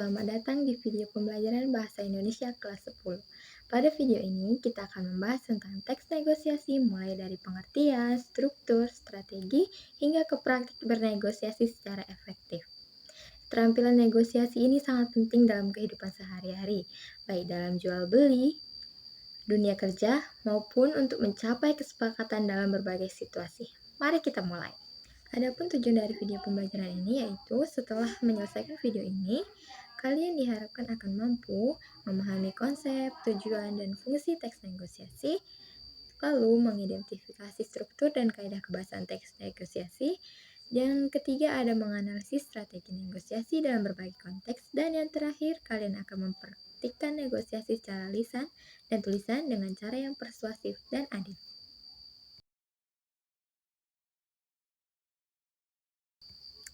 selamat datang di video pembelajaran Bahasa Indonesia kelas 10. Pada video ini, kita akan membahas tentang teks negosiasi mulai dari pengertian, struktur, strategi, hingga ke praktik bernegosiasi secara efektif. Keterampilan negosiasi ini sangat penting dalam kehidupan sehari-hari, baik dalam jual beli, dunia kerja, maupun untuk mencapai kesepakatan dalam berbagai situasi. Mari kita mulai. Adapun tujuan dari video pembelajaran ini yaitu setelah menyelesaikan video ini, kalian diharapkan akan mampu memahami konsep, tujuan, dan fungsi teks negosiasi, lalu mengidentifikasi struktur dan kaidah kebahasaan teks negosiasi. Yang ketiga ada menganalisis strategi negosiasi dalam berbagai konteks, dan yang terakhir kalian akan mempraktikkan negosiasi secara lisan dan tulisan dengan cara yang persuasif dan adil.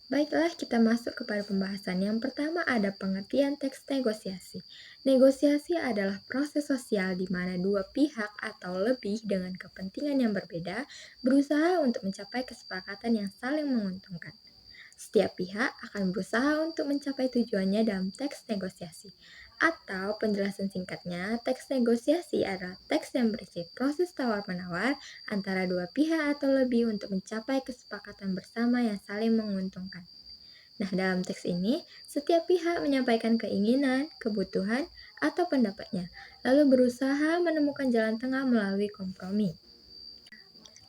Baiklah, kita masuk kepada pembahasan. Yang pertama ada pengertian teks negosiasi. Negosiasi adalah proses sosial di mana dua pihak atau lebih dengan kepentingan yang berbeda berusaha untuk mencapai kesepakatan yang saling menguntungkan. Setiap pihak akan berusaha untuk mencapai tujuannya dalam teks negosiasi. Atau penjelasan singkatnya, teks negosiasi adalah teks yang berisi proses tawar-menawar antara dua pihak atau lebih untuk mencapai kesepakatan bersama yang saling menguntungkan. Nah, dalam teks ini, setiap pihak menyampaikan keinginan, kebutuhan, atau pendapatnya, lalu berusaha menemukan jalan tengah melalui kompromi.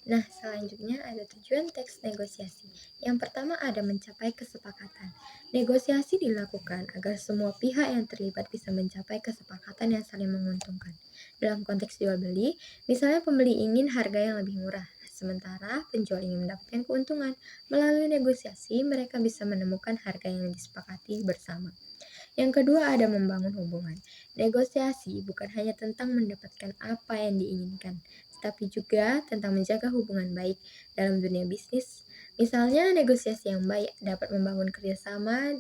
Nah, selanjutnya ada tujuan teks negosiasi. Yang pertama ada mencapai kesepakatan. Negosiasi dilakukan agar semua pihak yang terlibat bisa mencapai kesepakatan yang saling menguntungkan. Dalam konteks jual beli, misalnya pembeli ingin harga yang lebih murah, sementara penjual ingin mendapatkan keuntungan. Melalui negosiasi, mereka bisa menemukan harga yang disepakati bersama. Yang kedua ada membangun hubungan. Negosiasi bukan hanya tentang mendapatkan apa yang diinginkan, tetapi juga tentang menjaga hubungan baik dalam dunia bisnis. Misalnya, negosiasi yang baik dapat membangun kerjasama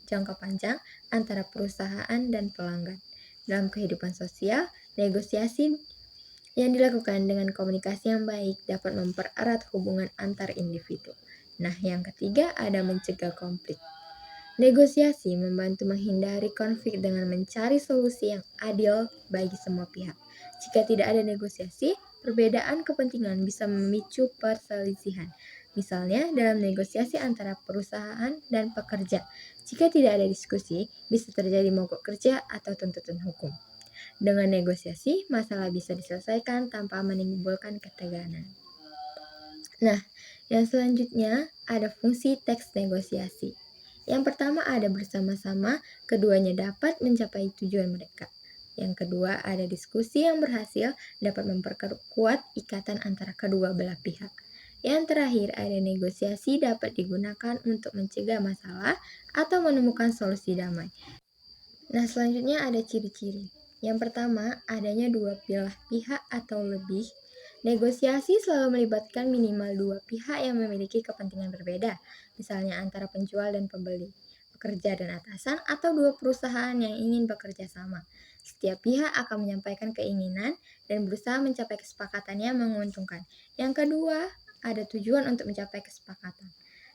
jangka panjang antara perusahaan dan pelanggan. Dalam kehidupan sosial, negosiasi yang dilakukan dengan komunikasi yang baik dapat mempererat hubungan antar individu. Nah, yang ketiga ada mencegah konflik. Negosiasi membantu menghindari konflik dengan mencari solusi yang adil bagi semua pihak. Jika tidak ada negosiasi, perbedaan kepentingan bisa memicu perselisihan. Misalnya dalam negosiasi antara perusahaan dan pekerja. Jika tidak ada diskusi, bisa terjadi mogok kerja atau tuntutan hukum. Dengan negosiasi, masalah bisa diselesaikan tanpa menimbulkan ketegangan. Nah, yang selanjutnya ada fungsi teks negosiasi. Yang pertama ada bersama-sama, keduanya dapat mencapai tujuan mereka. Yang kedua ada diskusi yang berhasil dapat memperkuat ikatan antara kedua belah pihak. Yang terakhir ada negosiasi dapat digunakan untuk mencegah masalah atau menemukan solusi damai. Nah, selanjutnya ada ciri-ciri. Yang pertama, adanya dua belah pihak atau lebih. Negosiasi selalu melibatkan minimal dua pihak yang memiliki kepentingan berbeda, misalnya antara penjual dan pembeli, pekerja dan atasan, atau dua perusahaan yang ingin bekerja sama. Setiap pihak akan menyampaikan keinginan dan berusaha mencapai kesepakatan yang menguntungkan. Yang kedua, ada tujuan untuk mencapai kesepakatan.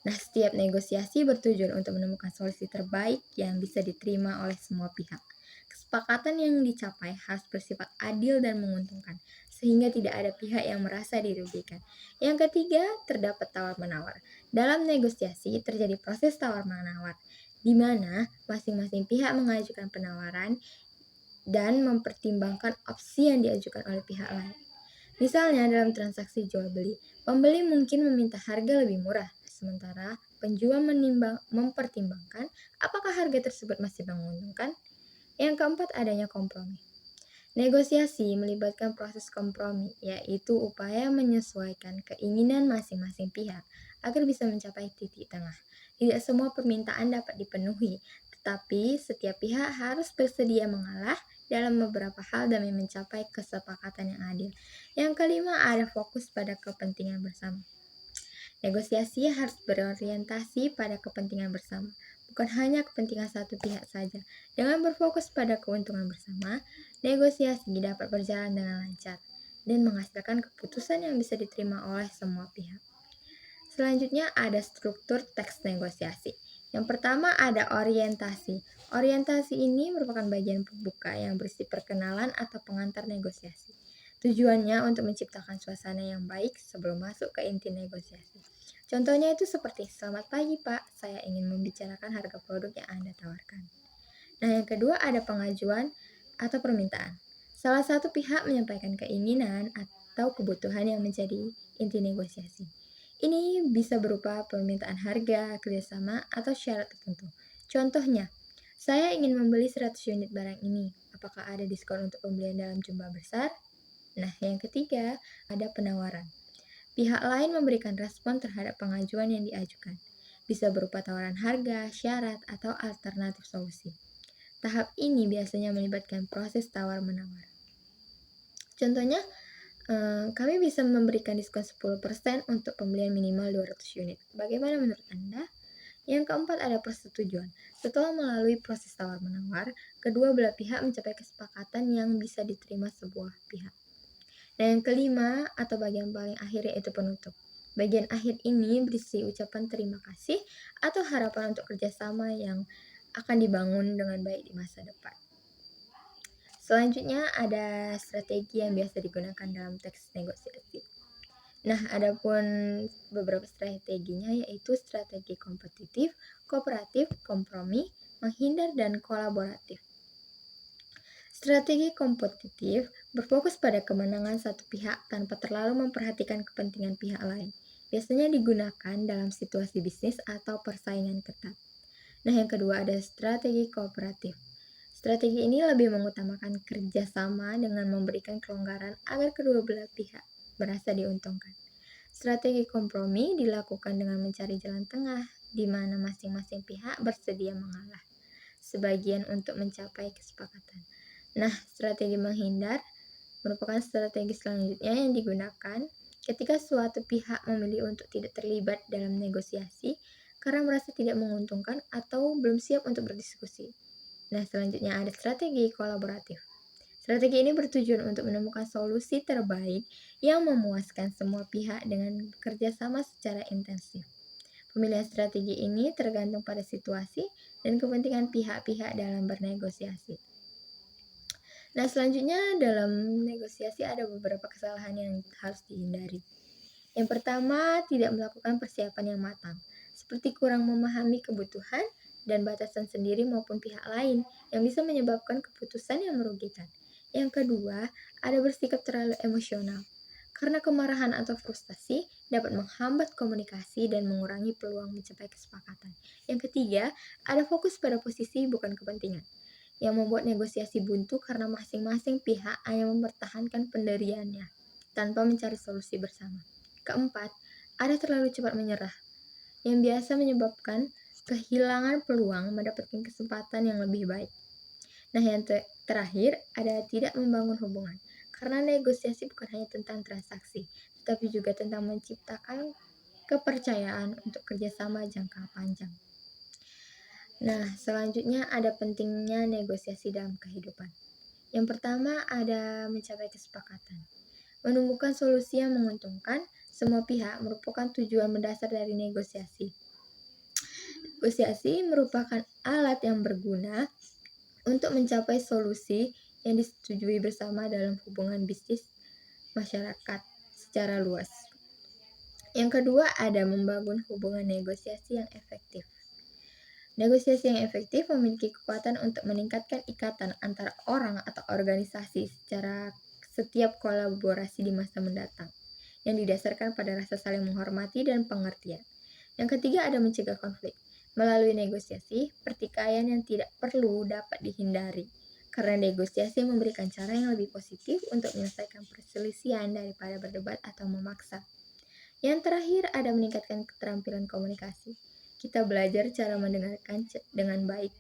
Nah, setiap negosiasi bertujuan untuk menemukan solusi terbaik yang bisa diterima oleh semua pihak. Kesepakatan yang dicapai harus bersifat adil dan menguntungkan, sehingga tidak ada pihak yang merasa dirugikan. Yang ketiga, terdapat tawar-menawar. Dalam negosiasi terjadi proses tawar-menawar, di mana masing-masing pihak mengajukan penawaran dan mempertimbangkan opsi yang diajukan oleh pihak lain. Misalnya dalam transaksi jual beli, pembeli mungkin meminta harga lebih murah, sementara penjual mempertimbangkan apakah harga tersebut masih menguntungkan. Yang keempat adanya kompromi. Negosiasi melibatkan proses kompromi, yaitu upaya menyesuaikan keinginan masing-masing pihak agar bisa mencapai titik tengah. Tidak semua permintaan dapat dipenuhi, tetapi setiap pihak harus bersedia mengalah dalam beberapa hal demi mencapai kesepakatan yang adil. Yang kelima ada fokus pada kepentingan bersama. Negosiasi harus berorientasi pada kepentingan bersama, bukan hanya kepentingan satu pihak saja. Dengan berfokus pada keuntungan bersama, negosiasi dapat berjalan dengan lancar dan menghasilkan keputusan yang bisa diterima oleh semua pihak. Selanjutnya ada struktur teks negosiasi. Yang pertama ada orientasi. Orientasi ini merupakan bagian pembuka yang berisi perkenalan atau pengantar negosiasi. Tujuannya untuk menciptakan suasana yang baik sebelum masuk ke inti negosiasi. Contohnya itu seperti, "Selamat pagi Pak, saya ingin membicarakan harga produk yang Anda tawarkan." Nah, yang kedua ada pengajuan atau permintaan. Salah satu pihak menyampaikan keinginan atau kebutuhan yang menjadi inti negosiasi. Ini bisa berupa permintaan harga, kerjasama, atau syarat tertentu. Contohnya, saya ingin membeli 100 unit barang ini. Apakah ada diskon untuk pembelian dalam jumlah besar? Nah, yang ketiga, ada penawaran. Pihak lain memberikan respon terhadap pengajuan yang diajukan. Bisa berupa tawaran harga, syarat, atau alternatif solusi. Tahap ini biasanya melibatkan proses tawar-menawar. Contohnya, kami bisa memberikan diskon 10% untuk pembelian minimal 200 unit. Bagaimana menurut Anda? Yang keempat ada persetujuan. Setelah melalui proses tawar-menawar, kedua belah pihak mencapai kesepakatan yang bisa diterima sebuah pihak. Dan yang kelima atau bagian paling akhir yaitu penutup. Bagian akhir ini berisi ucapan terima kasih atau harapan untuk kerjasama yang akan dibangun dengan baik di masa depan. Selanjutnya ada strategi yang biasa digunakan dalam teks negosiasi. Nah, adapun beberapa strateginya yaitu strategi kompetitif, kooperatif, kompromi, menghindar, dan kolaboratif. Strategi kompetitif berfokus pada kemenangan satu pihak tanpa terlalu memperhatikan kepentingan pihak lain. Biasanya digunakan dalam situasi bisnis atau persaingan ketat. Nah, yang kedua ada strategi kooperatif. Strategi ini lebih mengutamakan kerjasama dengan memberikan kelonggaran agar kedua belah pihak merasa diuntungkan. Strategi kompromi dilakukan dengan mencari jalan tengah, di mana masing-masing pihak bersedia mengalah sebagian untuk mencapai kesepakatan. Nah, strategi menghindar merupakan strategi selanjutnya yang digunakan ketika suatu pihak memilih untuk tidak terlibat dalam negosiasi karena merasa tidak menguntungkan atau belum siap untuk berdiskusi. Nah, selanjutnya ada strategi kolaboratif. Strategi ini bertujuan untuk menemukan solusi terbaik yang memuaskan semua pihak dengan bekerja sama secara intensif. Pemilihan strategi ini tergantung pada situasi dan kepentingan pihak-pihak dalam bernegosiasi. Nah, selanjutnya dalam negosiasi ada beberapa kesalahan yang harus dihindari. Yang pertama, tidak melakukan persiapan yang matang, seperti kurang memahami kebutuhan dan batasan sendiri maupun pihak lain yang bisa menyebabkan keputusan yang merugikan. Yang kedua, ada bersikap terlalu emosional, karena kemarahan atau frustasi dapat menghambat komunikasi dan mengurangi peluang mencapai kesepakatan. Yang ketiga, ada fokus pada posisi bukan kepentingan, yang membuat negosiasi buntu karena masing-masing pihak hanya mempertahankan pendiriannya tanpa mencari solusi bersama. Keempat, ada terlalu cepat menyerah, yang biasa menyebabkan kehilangan peluang mendapatkan kesempatan yang lebih baik. Nah, yang terakhir ada tidak membangun hubungan, karena negosiasi bukan hanya tentang transaksi, tetapi juga tentang menciptakan kepercayaan untuk kerjasama jangka panjang. Nah, selanjutnya ada pentingnya negosiasi dalam kehidupan. Yang pertama ada mencapai kesepakatan. Menemukan solusi yang menguntungkan semua pihak merupakan tujuan mendasar dari negosiasi. Negosiasi merupakan alat yang berguna untuk mencapai solusi yang disetujui bersama dalam hubungan bisnis masyarakat secara luas. Yang kedua ada membangun hubungan negosiasi yang efektif. Negosiasi yang efektif memiliki kekuatan untuk meningkatkan ikatan antara orang atau organisasi secara setiap kolaborasi di masa mendatang, yang didasarkan pada rasa saling menghormati dan pengertian. Yang ketiga ada mencegah konflik. Melalui negosiasi, pertikaian yang tidak perlu dapat dihindari, karena negosiasi memberikan cara yang lebih positif untuk menyelesaikan perselisihan daripada berdebat atau memaksa. Yang terakhir ada meningkatkan keterampilan komunikasi. Kita belajar cara mendengarkan dengan baik.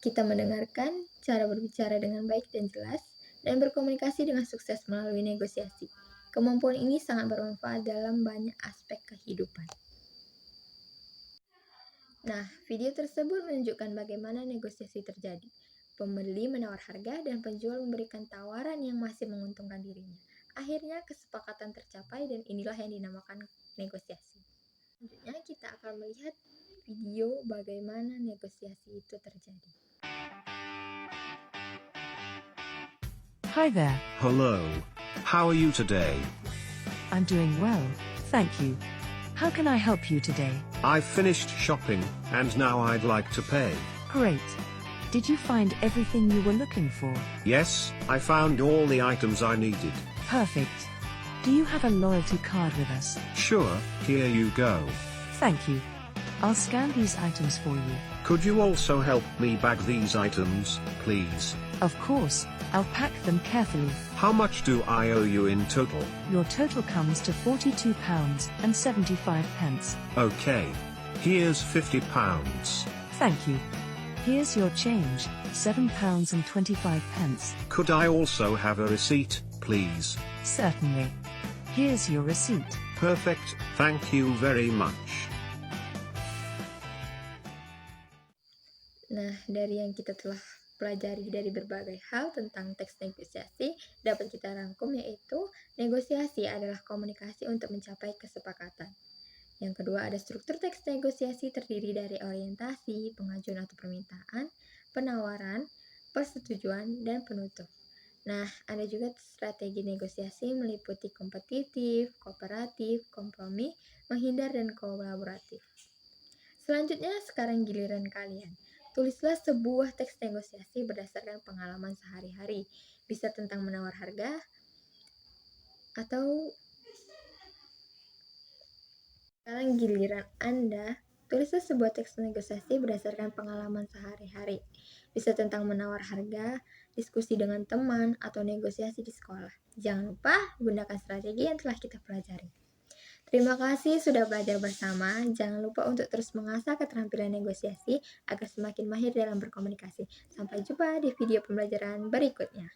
Kita mendengarkan cara berbicara dengan baik dan jelas, dan berkomunikasi dengan sukses melalui negosiasi. Kemampuan ini sangat bermanfaat dalam banyak aspek kehidupan. Nah, video tersebut menunjukkan bagaimana negosiasi terjadi. Pembeli menawar harga dan penjual memberikan tawaran yang masih menguntungkan dirinya. Akhirnya kesepakatan tercapai dan inilah yang dinamakan negosiasi. Selanjutnya kita akan melihat video bagaimana negosiasi itu terjadi. Hi there, Hello. How are you today? I'm doing well, thank you. How can I help you today? I've finished shopping, and now I'd like to pay. Great. Did you find everything you were looking for? Yes, I found all the items I needed. Perfect. Do you have a loyalty card with us? Sure, here you go. Thank you. I'll scan these items for you. Could you also help me bag these items, please? Of course, I'll pack them carefully. How much do I owe you in total? Your total comes to £42.75. Okay. Here's £50. Thank you. Here's your change, £7.25. Could I also have a receipt, please? Certainly. Here's your receipt. Perfect, thank you very much. Nah, dari yang kita telah pelajari dari berbagai hal tentang teks negosiasi, dapat kita rangkum yaitu negosiasi adalah komunikasi untuk mencapai kesepakatan. Yang kedua, ada struktur teks negosiasi terdiri dari orientasi, pengajuan atau permintaan, penawaran, persetujuan, dan penutup. Nah, ada juga strategi negosiasi meliputi kompetitif, kooperatif, kompromi, menghindar, dan kolaboratif. Selanjutnya, sekarang giliran kalian. Tulislah sebuah teks negosiasi berdasarkan pengalaman sehari-hari. Bisa tentang menawar harga, atau sekarang giliran Anda. Tulislah sebuah teks negosiasi berdasarkan pengalaman sehari-hari. Bisa tentang menawar harga, diskusi dengan teman, atau negosiasi di sekolah. Jangan lupa gunakan strategi yang telah kita pelajari. Terima kasih sudah belajar bersama. Jangan lupa untuk terus mengasah keterampilan negosiasi agar semakin mahir dalam berkomunikasi. Sampai jumpa di video pembelajaran berikutnya.